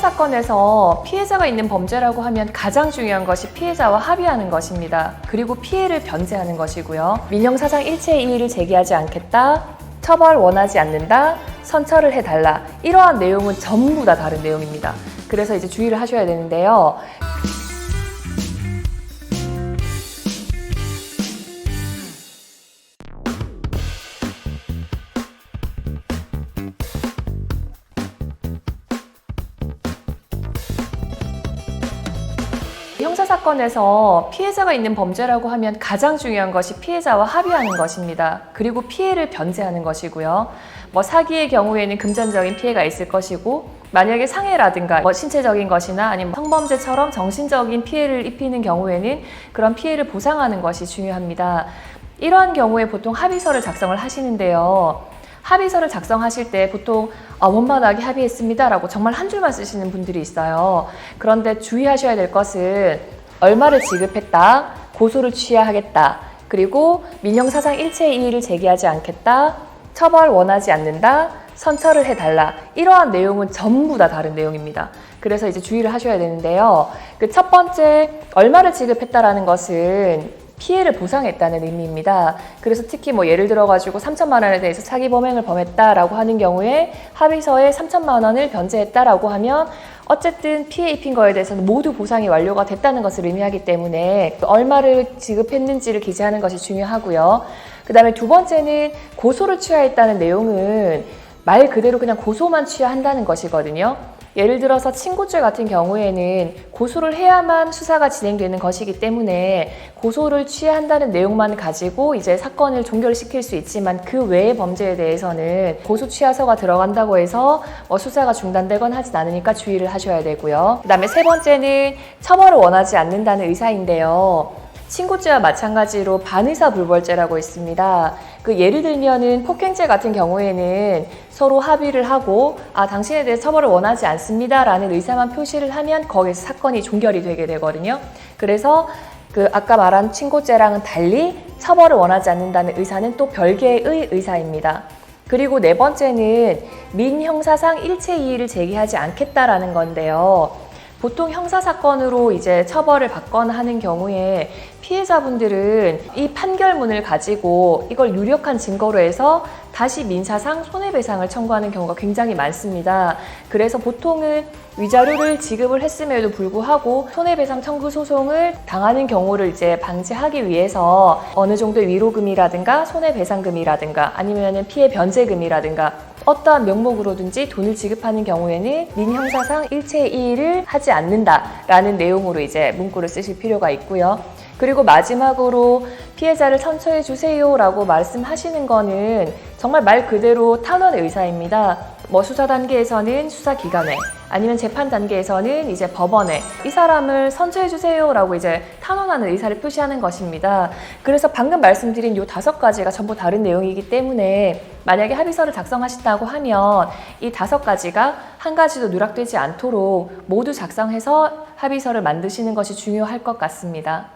형사사건에서 피해자가 있는 범죄라고 하면 가장 중요한 것이 피해자와 합의하는 것입니다. 그리고 피해를 변제하는 것이고요. 민형사상 일체의 이의를 제기하지 않겠다, 처벌 원하지 않는다, 선처를 해달라. 이러한 내용은 전부 다 다른 내용입니다. 그래서 이제 주의를 하셔야 되는데요. 형사사건에서 피해자가 있는 범죄라고 하면 가장 중요한 것이 피해자와 합의하는 것입니다. 그리고 피해를 변제하는 것이고요. 사기의 경우에는 금전적인 피해가 있을 것이고, 만약에 상해라든가 신체적인 것이나 아니면 성범죄처럼 정신적인 피해를 입히는 경우에는 그런 피해를 보상하는 것이 중요합니다. 이러한 경우에 보통 합의서를 작성을 하시는데요. 합의서를 작성하실 때 보통 원만하게 합의했습니다 라고 정말 한 줄만 쓰시는 분들이 있어요. 그런데 주의하셔야 될 것은 얼마를 지급했다, 고소를 취하하겠다, 그리고 민형사상 일체의 이의를 제기하지 않겠다, 처벌 원하지 않는다, 선처를 해달라. 이러한 내용은 전부 다 다른 내용입니다. 그래서 이제 주의를 하셔야 되는데요. 그 첫 번째, 얼마를 지급했다라는 것은 피해를 보상했다는 의미입니다. 그래서 특히 예를 들어가지고 3천만 원에 대해서 사기 범행을 범했다라고 하는 경우에 합의서에 3천만 원을 변제했다라고 하면 어쨌든 피해 입힌 거에 대해서는 모두 보상이 완료가 됐다는 것을 의미하기 때문에 얼마를 지급했는지를 기재하는 것이 중요하고요. 그 다음에 두 번째는 고소를 취하했다는 내용은 말 그대로 그냥 고소만 취하한다는 것이거든요. 예를 들어서 친고죄 같은 경우에는 고소를 해야만 수사가 진행되는 것이기 때문에 고소를 취한다는 내용만 가지고 이제 사건을 종결시킬 수 있지만 그 외의 범죄에 대해서는 고소 취하서가 들어간다고 해서 수사가 중단되거나 하진 않으니까 주의를 하셔야 되고요. 그 다음에 세 번째는 처벌을 원하지 않는다는 의사인데요. 친고죄와 마찬가지로 반의사불벌죄라고 있습니다. 예를 들면은 폭행죄 같은 경우에는 서로 합의를 하고 당신에 대해 처벌을 원하지 않습니다 라는 의사만 표시를 하면 거기서 사건이 종결이 되게 되거든요. 그래서 아까 말한 친고죄랑은 달리 처벌을 원하지 않는다는 의사는 또 별개의 의사입니다. 그리고 네 번째는 민형사상 일체 이의를 제기하지 않겠다라는 건데요. 보통 형사사건으로 이제 처벌을 받거나 하는 경우에 피해자분들은 이 판결문을 가지고 이걸 유력한 증거로 해서 다시 민사상 손해배상을 청구하는 경우가 굉장히 많습니다. 그래서 보통은 위자료를 지급을 했음에도 불구하고 손해배상 청구 소송을 당하는 경우를 이제 방지하기 위해서 어느 정도의 위로금이라든가 손해배상금이라든가 아니면은 피해 변제금이라든가 어떠한 명목으로든지 돈을 지급하는 경우에는 민형사상 일체의 이의를 하지 않는다라는 내용으로 이제 문구를 쓰실 필요가 있고요. 그리고 마지막으로 피해자를 선처해 주세요 라고 말씀하시는 거는 정말 말 그대로 탄원의 의사입니다. 수사 단계에서는 수사기관에 아니면 재판 단계에서는 이제 법원에 이 사람을 선처해 주세요 라고 이제 탄원하는 의사를 표시하는 것입니다. 그래서 방금 말씀드린 이 5가지가 전부 다른 내용이기 때문에 만약에 합의서를 작성하신다고 하면 이 5가지가 한 가지도 누락되지 않도록 모두 작성해서 합의서를 만드시는 것이 중요할 것 같습니다.